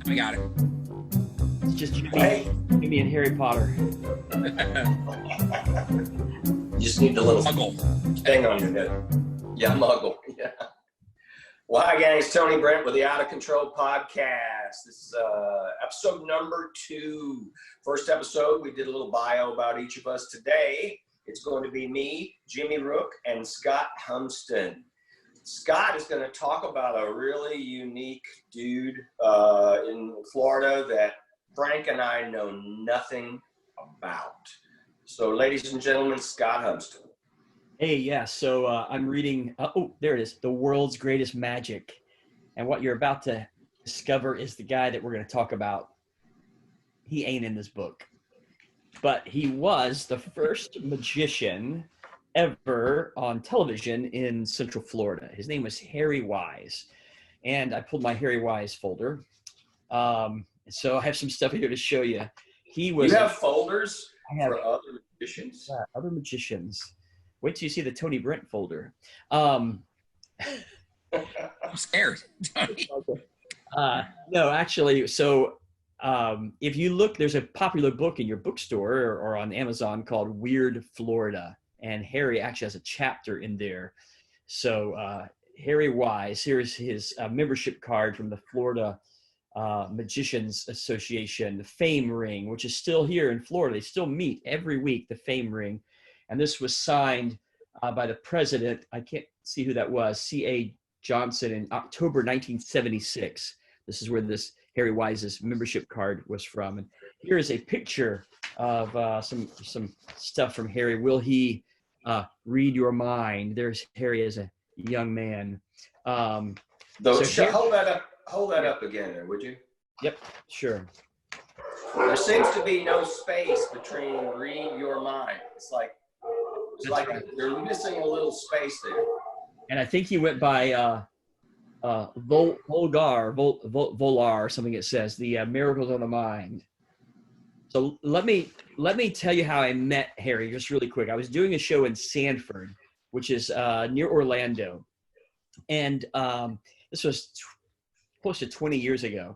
I got it. It's just Jimmy and Harry Potter. You just need the little Muggle thing on your head. Yeah, Muggle. Yeah. Well, hi, gang. It's Tony Brent with the Out of Control podcast. This is episode number 2. First episode, we did a little bio about each of us. Today, it's going to be me, Jimmy Rook, and Scott Humston. Scott is going to talk about a really unique dude in Florida that Frank and I know nothing about. So, ladies and gentlemen, Scott Humston. Hey, yeah, so I'm reading, there it is, The World's Greatest Magic. And what you're about to discover is the guy that we're going to talk about. He ain't in this book. But he was the first magician ever on television in Central Florida. His name was Harry Wise. And I pulled my Harry Wise folder. So I have some stuff here to show you. You have folders for other magicians? Yeah, other magicians. Wait till you see the Tony Brent folder. I'm scared. No, actually, so if you look, there's a popular book in your bookstore or on Amazon called Weird Florida. And Harry actually has a chapter in there. So Harry Wise, here's his membership card from the Florida Magicians Association, the Fame Ring, which is still here in Florida. They still meet every week, the Fame Ring. And this was signed by the president. I can't see who that was, C.A. Johnson, in October 1976. This is where this Harry Wise's membership card was from. And here is a picture of some stuff from Harry. Will he read your mind? There's Harry as a young man. Hold that up again there, would you? Yep, sure. There seems to be no space between read your mind. It's like they're missing a little space there. And I think he went by Volar, or something it says, the Miracles of the Mind. So let me tell you how I met Harry just really quick. I was doing a show in Sanford, which is near Orlando. And this was close to 20 years ago.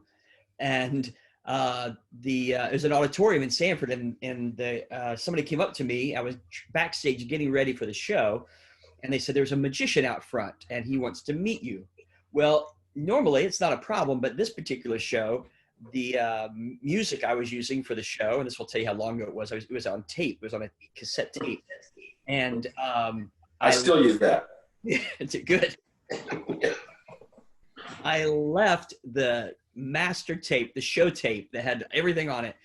And it was an auditorium in Sanford, and somebody came up to me. I was backstage getting ready for the show, and they said, there's a magician out front, and he wants to meet you. Well, normally it's not a problem, but this particular show, the music I was using for the show, and this will tell you how long ago it was on tape. It was on a cassette tape. And I still use that. It's good. I left the master tape, the show tape that had everything on it.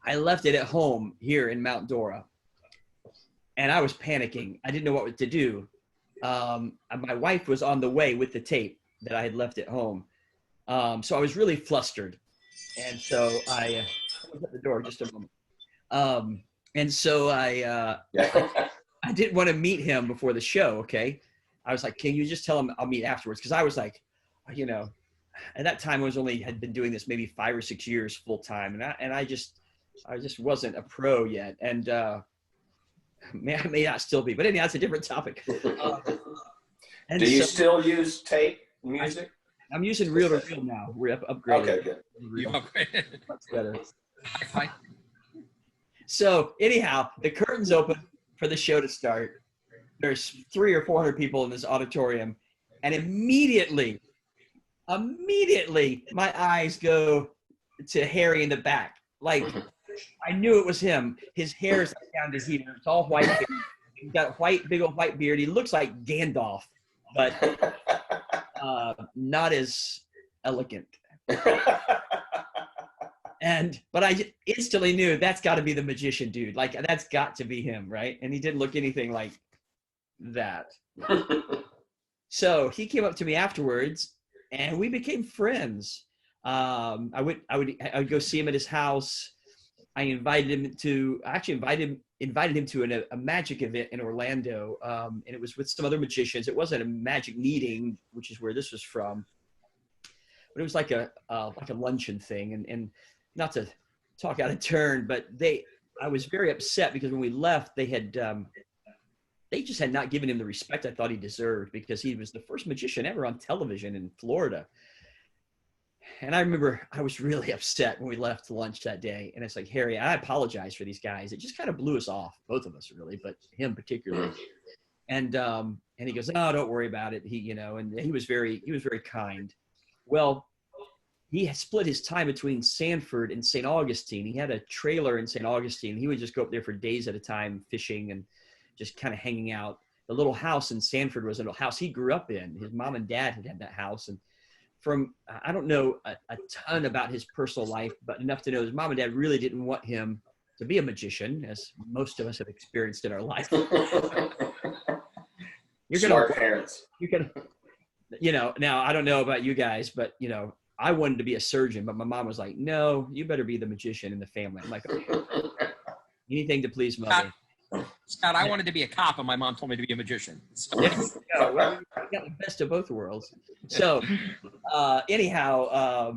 I left it at home here in Mount Dora. And I was panicking. I didn't know what to do. My wife was on the way with the tape that I had left at home. So I was really flustered. And so I was at the door just a moment. And so I didn't want to meet him before the show, okay? I was like, can you just tell him I'll meet afterwards? Because I was like, at that time had been doing this maybe 5 or 6 years full time, and I just wasn't a pro yet, and I may not still be, but anyhow, that's a different topic. Do you still use tape music? I'm using reel to reel now. We're upgraded. Okay, good. You upgraded. Much better. So anyhow, the curtains open for the show to start. There's 300 or 400 people in this auditorium, and immediately, my eyes go to Harry in the back. Like, I knew it was him. His hair is down to here. It's all white. He's got a big old white beard. He looks like Gandalf, but not as elegant. But I instantly knew that's got to be the magician dude. Like, that's got to be him, right? And he didn't look anything like that. So he came up to me afterwards, and we became friends. I would go see him at his house. I invited him to a magic event in Orlando, and it was with some other magicians. It wasn't a magic meeting, which is where this was from, but it was like a luncheon thing. And not to talk out of turn, but I was very upset because when we left, they just had not given him the respect I thought he deserved, because he was the first magician ever on television in Florida. And I remember I was really upset when we left lunch that day. And it's like, Harry, I apologize for these guys. It just kind of blew us off, both of us really, but him particularly. And he goes, "Oh, don't worry about it." And he was very kind. Well, he had split his time between Sanford and St. Augustine. He had a trailer in St. Augustine. He would just go up there for days at a time, fishing and just kind of hanging out. The little house in Sanford was a little house he grew up in. His mom and dad had that house. And I don't know a ton about his personal life, but enough to know his mom and dad really didn't want him to be a magician, as most of us have experienced in our life. Smart parents. Now I don't know about you guys, but I wanted to be a surgeon, but my mom was like, "No, you better be the magician in the family." I'm like, "Okay, anything to please mother." Scott, I wanted to be a cop, and my mom told me to be a magician. So. Well, we got the best of both worlds. So, anyhow,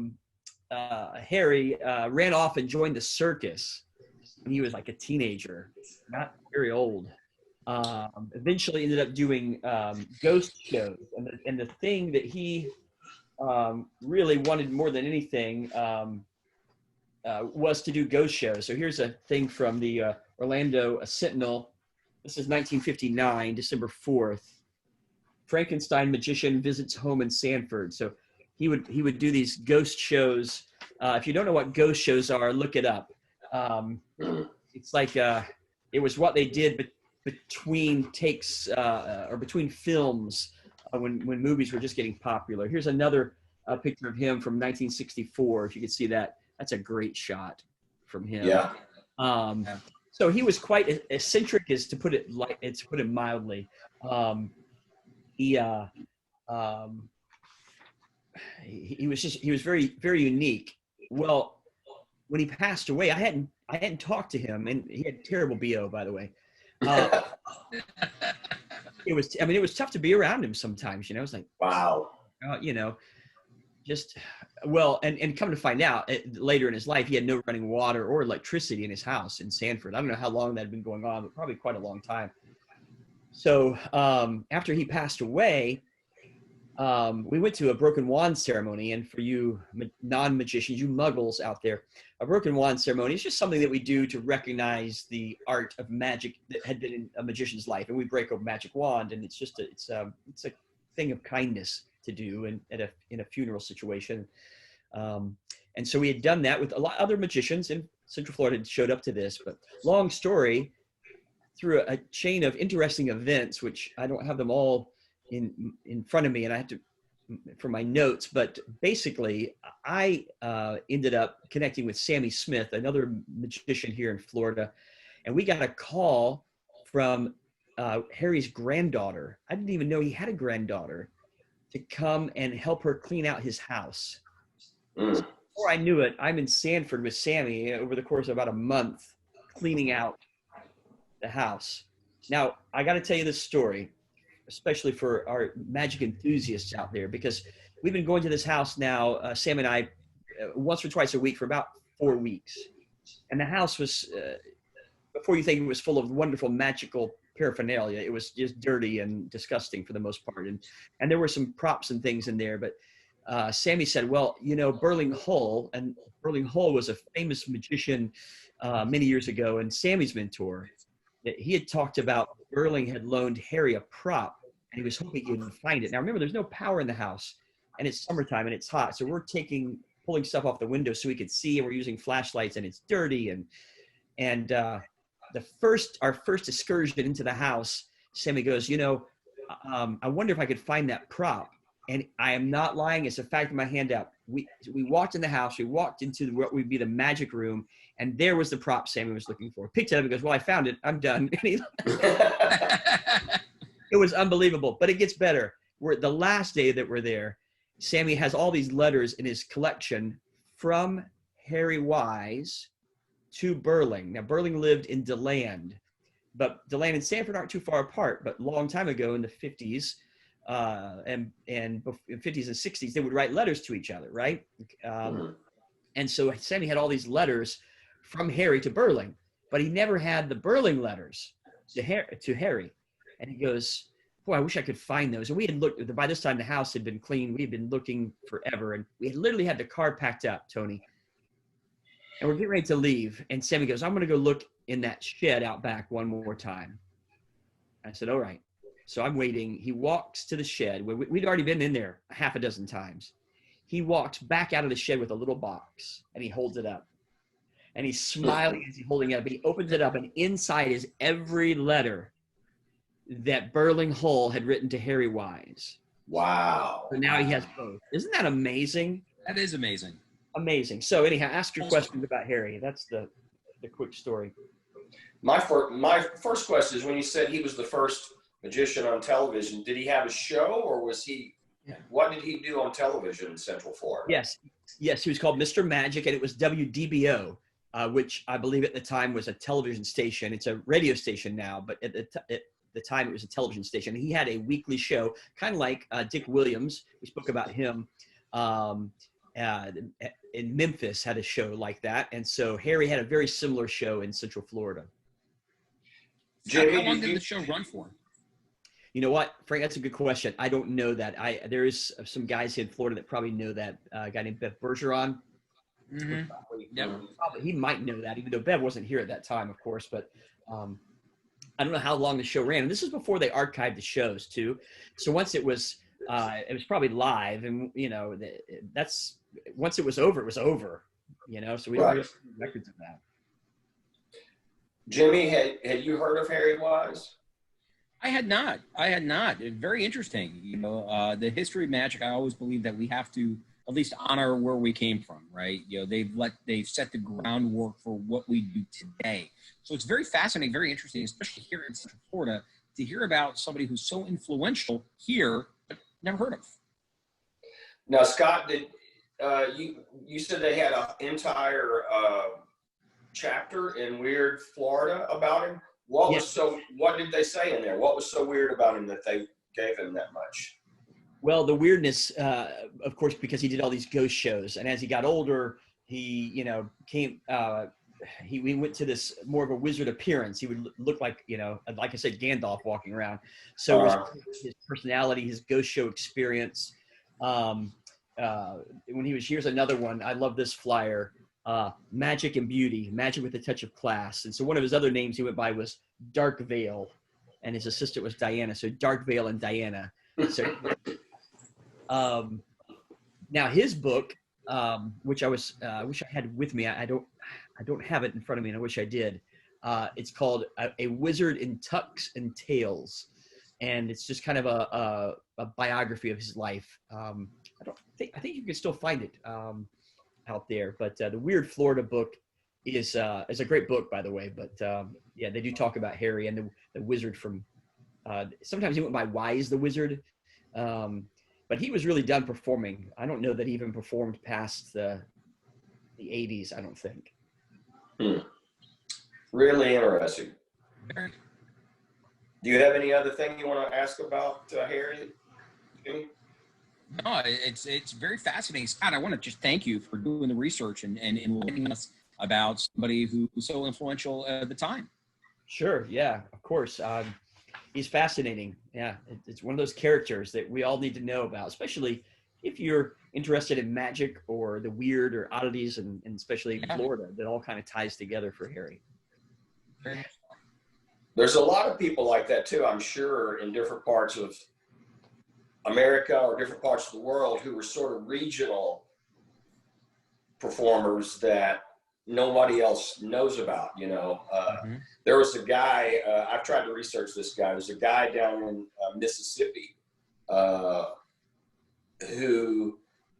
Harry ran off and joined the circus when he was like a teenager, not very old. Eventually ended up doing ghost shows, and the thing that he really wanted more than anything was to do ghost shows. So here's a thing from the Orlando Sentinel. This is 1959, December 4th. Frankenstein magician visits home in Sanford. So he would do these ghost shows. If you don't know what ghost shows are, look it up. It's like it was what they did between takes or between films when movies were just getting popular. Here's another picture of him from 1964. If you could see that, that's a great shot from him. Yeah. So he was quite eccentric, to put it mildly. He was very, very unique. Well, when he passed away, I hadn't talked to him, and he had terrible BO, by the way. It was tough to be around him sometimes. It was like, wow. And come to find out, later in his life, he had no running water or electricity in his house in Sanford. I don't know how long that had been going on, but probably quite a long time. So after he passed away, we went to a broken wand ceremony. And for you non-magicians, you muggles out there, a broken wand ceremony is just something that we do to recognize the art of magic that had been in a magician's life. And we break a magic wand, and it's a thing of kindness to do in a funeral situation. And so we had done that with a lot of other magicians in Central Florida had showed up to this. But long story, through a chain of interesting events, which I don't have them all in front of me, and I have to for my notes, but basically I ended up connecting with Sammy Smith, another magician here in Florida, and we got a call from Harry's granddaughter. I didn't even know he had a granddaughter, to come and help her clean out his house. So before I knew it, I'm in Sanford with Sammy over the course of about a month, cleaning out the house. Now, I got to tell you this story, especially for our magic enthusiasts out there, because we've been going to this house now, Sam and I, once or twice a week for about 4 weeks. And the house was, before you think it was full of wonderful magical paraphernalia, it was just dirty and disgusting for the most part. And there were some props and things in there, but Sammy said, well, Burling Hull was a famous magician many years ago, and Sammy's mentor, he had talked about Burling had loaned Harry a prop, and he was hoping he would find it. Now, remember, there's no power in the house, and it's summertime, and it's hot, so we're pulling stuff off the window so we could see, and we're using flashlights, and it's dirty. And our first excursion into the house, Sammy goes, I wonder if I could find that prop. And I am not lying. It's a fact in my handout. We walked in the house. We walked into what would be the magic room, and there was the prop Sammy was looking for. Picked it up and goes, well, I found it. I'm done. It was unbelievable, but it gets better. We're the last day that we're there. Sammy has all these letters in his collection from Harry Wise to Burling. Now, Burling lived in DeLand, but DeLand and Sanford aren't too far apart. But a long time ago in the 50s, and in 50s and 60s, they would write letters to each other, right? And so Sammy had all these letters from Harry to Burling, but he never had the Burling letters to Harry. And he goes, boy, I wish I could find those. And we had looked, by this time the house had been clean. We had been looking forever, and we had literally had the car packed up, Tony. And we're getting ready to leave. And Sammy goes, I'm going to go look in that shed out back one more time. I said, all right. So I'm waiting. He walks to the shed. We'd already been in there a half a dozen times. He walks back out of the shed with a little box, and he holds it up. And he's smiling as he's holding it up. He opens it up, and inside is every letter that Burling Hull had written to Harry Wise. Wow. So now he has both. Isn't that amazing? That is amazing. Amazing. So anyhow, ask your questions about Harry. That's the quick story. My first question is, when you said he was the first magician on television, did he have a show, or was he, what did he do on television in Central Florida? Yes, he was called Mr. Magic, and it was WDBO, which I believe at the time was a television station. It's a radio station now, but at the time it was a television station. He had a weekly show, kind of like Dick Williams. We spoke about him. In Memphis had a show like that. And so Harry had a very similar show in Central Florida. Jimmy, how long did the show run for? You know what, Frank, that's a good question. I don't know that. There is some guys in Florida that probably know that. A guy named Bev Bergeron. Mm-hmm. Probably, he might know that, even though Bev wasn't here at that time, of course. But I don't know how long the show ran. And this is before they archived the shows, too. So once it was probably live. And, that's once it was over, it was over. So we don't really have records of that. Jimmy, had you heard of Harry Wise? I had not. Very interesting. The history of magic, I always believe that we have to at least honor where we came from, right? They've set the groundwork for what we do today. So it's very fascinating, very interesting, especially here in Central Florida, to hear about somebody who's so influential here, but never heard of. Now, Scott, did you said they had an entire chapter in Weird Florida about him? What did they say in there? What was so weird about him that they gave him that much? Well, the weirdness, of course, because he did all these ghost shows, and as he got older, he, came. He went to this more of a wizard appearance. He would look like, like I said, Gandalf walking around. So his personality, his ghost show experience. When he was, here's another one. I love this flyer. Magic and Beauty, Magic with a Touch of Class. And so one of his other names he went by was Dark Veil, and his assistant was Diana. So Dark Veil and Diana. So, now his book, which I wish I had with me. I don't have it in front of me, and I wish I did. It's called A Wizard in Tucks and Tails, and it's just kind of a biography of his life. I think you can still find it out there, but the Weird Florida book is a great book, by the way. But they do talk about Harry and the wizard from. Sometimes he went by Wise the Wizard, but he was really done performing. I don't know that he even performed past the 80s. I don't think. Really interesting. Do you have any other thing you want to ask about Harry? No, it's very fascinating. Scott, I want to just thank you for doing the research and enlightening us about somebody who was so influential at the time. Sure. Yeah, of course. He's fascinating. Yeah, it's one of those characters that we all need to know about, especially if you're interested in magic or the weird or oddities, and especially Florida, that all kind of ties together for Harry. There's a lot of people like that too, I'm sure, in different parts of America or different parts of the world who were sort of regional performers that nobody else knows about, There was a guy, I've tried to research this guy. There's a guy down in Mississippi who,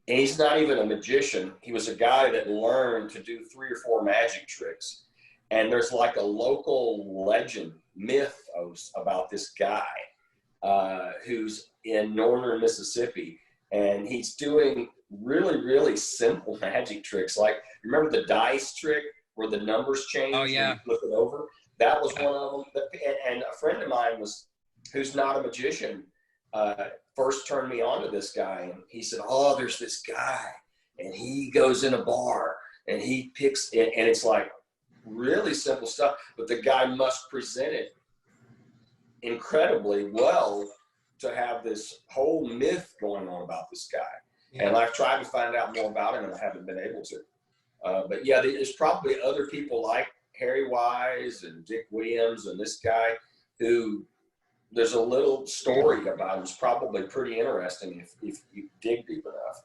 and he's not even a magician. He was a guy that learned to do 3 or 4 magic tricks. And there's like a local legend, myth about this guy who's in northern Mississippi. And he's doing really, really simple magic tricks. Like, remember the dice trick where the numbers change? Oh, yeah. When you flip it over? That was one of them. And a friend of mine who's not a magician, first turned me on to this guy. And he said, oh, there's this guy. And he goes in a bar and he picks it. And it's like really simple stuff. But the guy must present it incredibly well to have this whole myth going on about this guy. Yeah. And I've tried to find out more about him, and I haven't been able to. But yeah, there's probably other people like Harry Wise and Dick Williams and this guy who there's a little story about him. It's probably pretty interesting if you dig deep enough.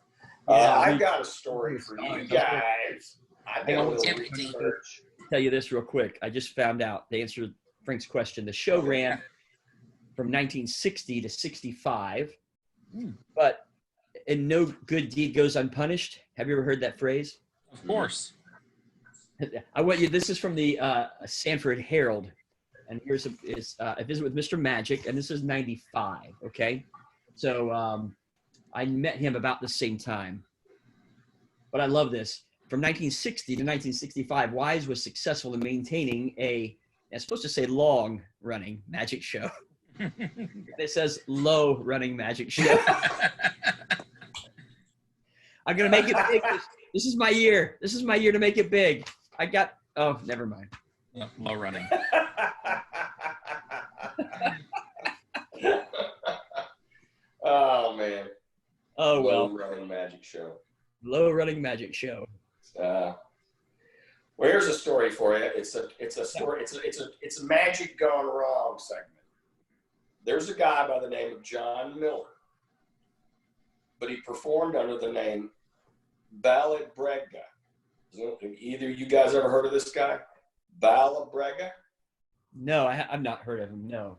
I've got a story for you guys. I've done a little research. Tell you this real quick. I just found out, to answer Frank's question, the show ran from 1960 to 65, but and no good deed goes unpunished. Have you ever heard that phrase? Of course. I want you. This is from the Sanford Herald, and here's a visit with Mr. Magic, and this is 95. Okay, so I met him about the same time, but I love this. From 1960 to 1965, Wise was successful in maintaining it's supposed to say long-running magic show. It says low-running magic show. I'm going to make it big. This is my year. This is my year to make it big. Never mind. Low running. Oh, man. Oh, well. Low-running magic show. Low-running magic show. Well, here's a story for you. It's a story. It's a magic gone wrong segment. There's a guy by the name of John Miller, but he performed under the name Balabrega. Either you guys ever heard of this guy, Balabrega? No, I've not heard of him. No.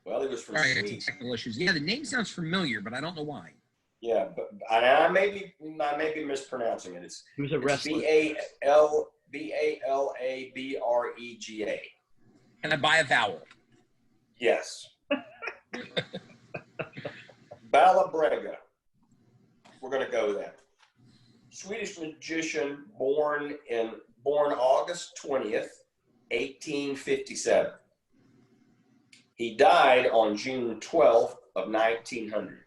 Well, he was from Sorry, Sweden. technical issues. Yeah, the name sounds familiar, but I don't know why. Yeah, but I may be mispronouncing it. He was a wrestler. Balabrega. Can I buy a vowel? Yes. Balabrega. We're going to go there. Swedish magician born August 20th, 1857. He died on June 12th of 1900.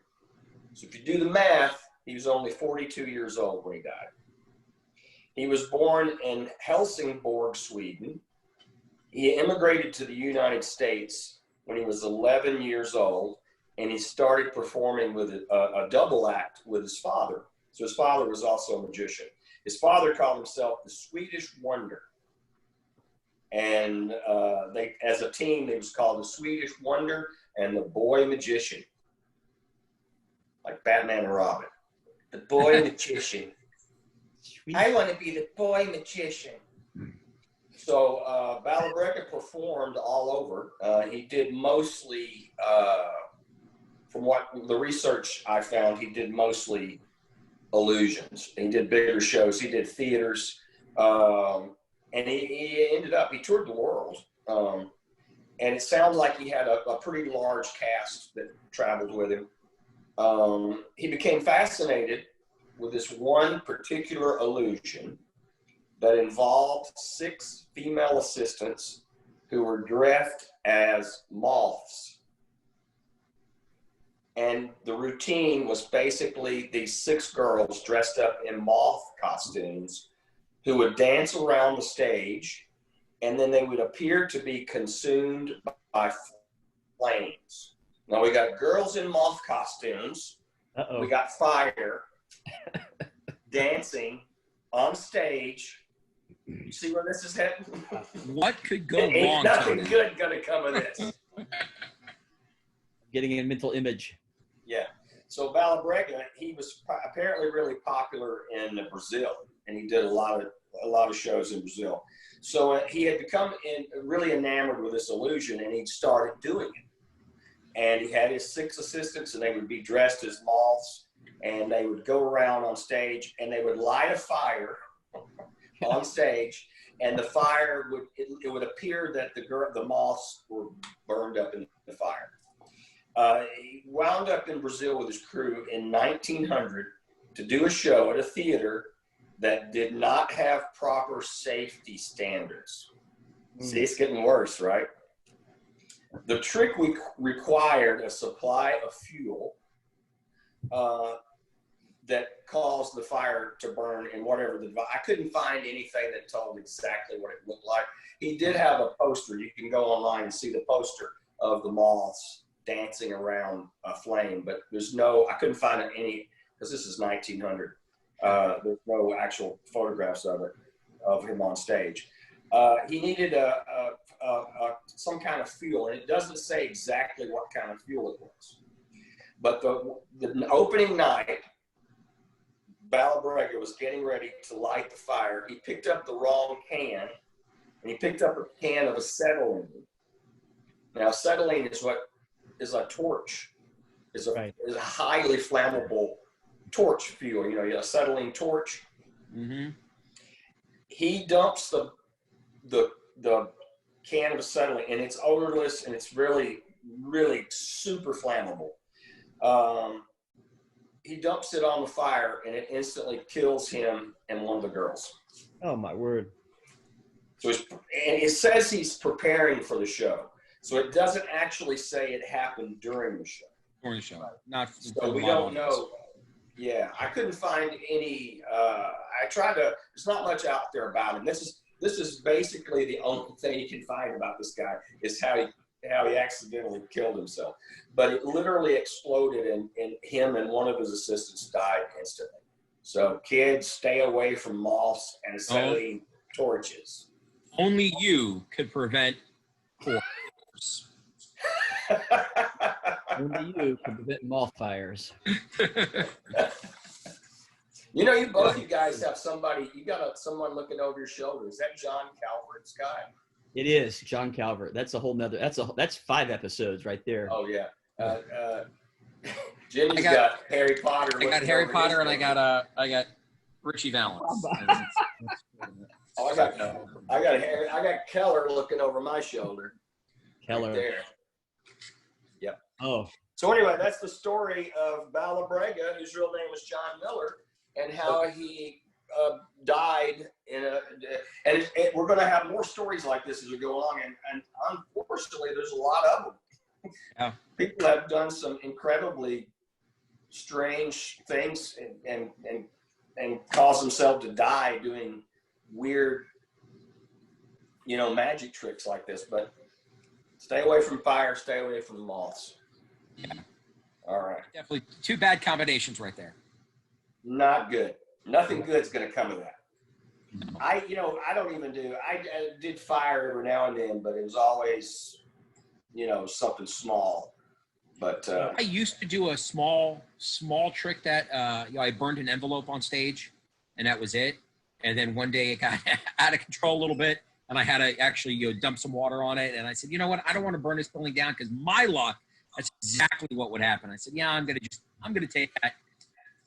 So if you do the math, he was only 42 years old when he died. He was born in Helsingborg, Sweden. He immigrated to the United States when he was 11 years old, and he started performing with a double act with his father. So his father was also a magician. His father called himself the Swedish Wonder. And as a team, it was called the Swedish Wonder and the Boy Magician. Like Batman and Robin. The Boy Magician. I want to be the Boy Magician. So Balabrega performed all over. He did mostly, from what the research I found, he did mostly illusions. He did bigger shows. He did theaters. And he toured the world. And it sounds like he had a pretty large cast that traveled with him. He became fascinated with this one particular illusion that involved 6 female assistants who were dressed as moths. And the routine was basically these 6 girls dressed up in moth costumes who would dance around the stage, and then they would appear to be consumed by flames. Now we got girls in moth costumes. Uh-oh. We got fire dancing on stage. You see where this is heading? What could go Ain't wrong? nothing Tony? good gonna come of this. Getting a mental image. Yeah. So Balabrega, he was apparently really popular in Brazil, and he did a lot of shows in Brazil. So he had become really enamored with this illusion, and he started doing it. And he had his 6 assistants, and they would be dressed as moths, and they would go around on stage, and they would light a fire on stage, and the fire would appear that the moths were burned up in the fire. He wound up in Brazil with his crew in 1900 to do a show at a theater that did not have proper safety standards. See, it's getting worse, right? The trick required a supply of fuel that caused the fire to burn in whatever the device. I couldn't find anything that told exactly what it looked like. He did have a poster. You can go online and see the poster of the moths dancing around a flame, but I couldn't find any, because this is 1900. There's no actual photographs of him on stage. He needed some kind of fuel, and it doesn't say exactly what kind of fuel it was. But the opening night, Balabrega was getting ready to light the fire. He picked up the wrong can, and he picked up a can of acetylene. Now, acetylene is a torch, is a highly flammable torch fuel. You know, acetylene torch. Mm-hmm. He dumps the can of acetylene, and it's odorless, and it's really, really super flammable. He dumps it on the fire, and it instantly kills him and one of the girls. Oh, my word. So and it says he's preparing for the show. So it doesn't actually say it happened during the show. During the show. Not so we don't know. Yeah, I couldn't find any. I tried to. There's not much out there about him. This is basically the only thing you can find about this guy is how he accidentally killed himself. But it literally exploded, and him and one of his assistants died instantly. So kids, stay away from moths and acetylene torches. Only you could prevent fires. Only you can prevent moth fires. You know, both you guys have somebody. You got someone looking over your shoulder. Is that John Calvert's guy? It is John Calvert. That's a whole nother. That's 5 episodes right there. Oh yeah. Jimmy's got Harry Potter. I got Harry Potter, and I got Richie Valens. Oh, I got Keller looking over my shoulder. Keller. Right there. Yep. Oh. So anyway, that's the story of Balabrega, whose real name was John Miller, and how he died and we're going to have more stories like this as we go along, and unfortunately there's a lot of them. Yeah. People have done some incredibly strange things and caused themselves to die doing weird, magic tricks like this. But stay away from fire, stay away from moths. Yeah. All right. Definitely 2 bad combinations right there. Not good. Nothing good's going to come of that. No. I did fire every now and then, but it was always, something small. But I used to do a small trick that I burned an envelope on stage, and that was it. And then one day it got out of control a little bit, and I had to actually dump some water on it. And I said, you know what? I don't want to burn this building down, because my luck, that's exactly what would happen. I said, yeah, I'm gonna take that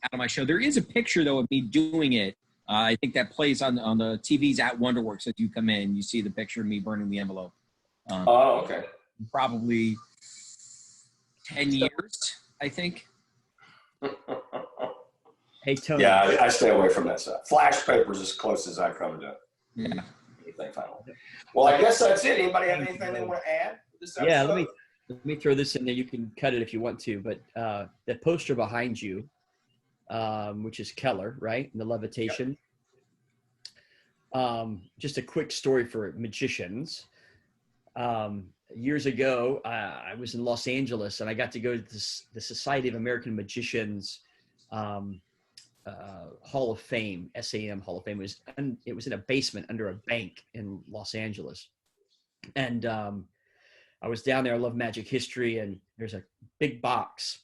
out of my show. There is a picture though of me doing it. I think that plays on the TVs at Wonderworks. As you come in, you see the picture of me burning the envelope. Okay. Probably 10 years, I think. Hey, Tony. Yeah, I stay away from that stuff. Flash paper's as close as I come to Yeah. anything final. Well, I guess that's it. Anybody have anything they want to add to this episode? Yeah, let me throw this in there. You can cut it if you want to, but the poster behind you, which is Keller, right? And the levitation. Yep. Just a quick story for magicians. Years ago, I was in Los Angeles, and I got to go to the Society of American Magicians Hall of Fame, SAM Hall of Fame. It was in a basement under a bank in Los Angeles. And I was down there. I love magic history, and there's a big box.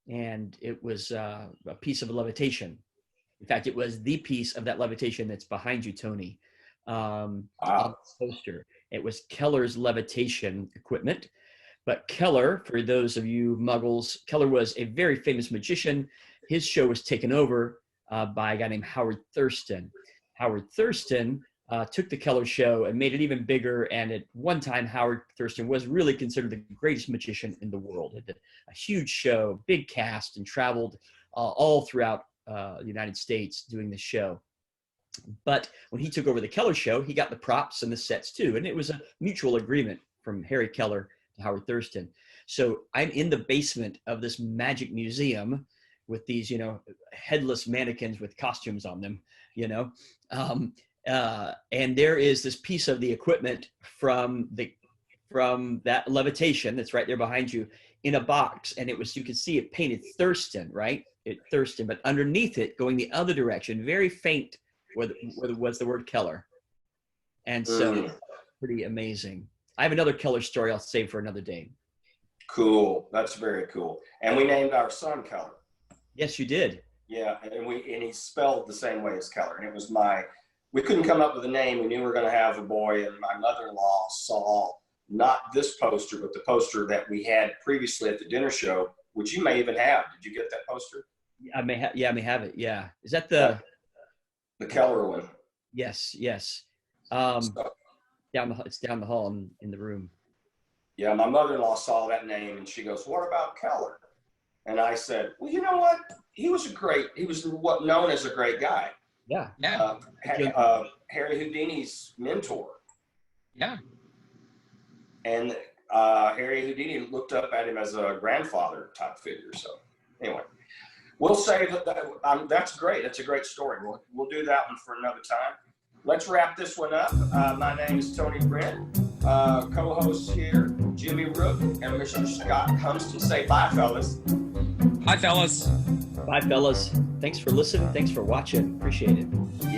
And it was a piece of levitation. In fact, it was the piece of that levitation that's behind you, Tony. On the poster. It was Keller's levitation equipment. But Keller, for those of you muggles, Keller was a very famous magician. His show was taken over by a guy named Howard Thurston. Howard Thurston took the Keller show and made it even bigger. And at one time, Howard Thurston was really considered the greatest magician in the world. He did a huge show, big cast, and traveled all throughout the United States doing this show. But when he took over the Keller show, he got the props and the sets too. And it was a mutual agreement from Harry Keller to Howard Thurston. So I'm in the basement of this magic museum with these, headless mannequins with costumes on them, and there is this piece of the equipment from from that levitation that's right there behind you in a box, and it was, you could see it painted Thurston, right? Thurston, but underneath it, going the other direction, very faint, was the word Keller. And so pretty amazing. I have another Keller story I'll save for another day. Cool. That's very cool. And we named our son Keller. Yes, you did. Yeah, and he's spelled the same way as Keller. And it was we couldn't come up with a name. We knew we were going to have a boy, and my mother-in-law saw not this poster, but the poster that we had previously at the dinner show, which you may even have. Did you get that poster? I may have it. Yeah. Is that the Keller one? Yes. It's down the hall in the room. Yeah, my mother-in-law saw that name and she goes, "What about Keller?" And I said, "Well, you know what? He was what known as a great guy. Yeah. Harry Houdini's mentor. Yeah. And Harry Houdini looked up at him as a grandfather type figure. So anyway, we'll say that's great. That's a great story. We'll do that one for another time. Let's wrap this one up. My name is Tony Brent. Co-hosts here, Jimmy Rook and Mr. Scott Humston. Say bye, fellas. Hi, fellas. Bye, fellas. Thanks for listening. Thanks for watching. Appreciate it.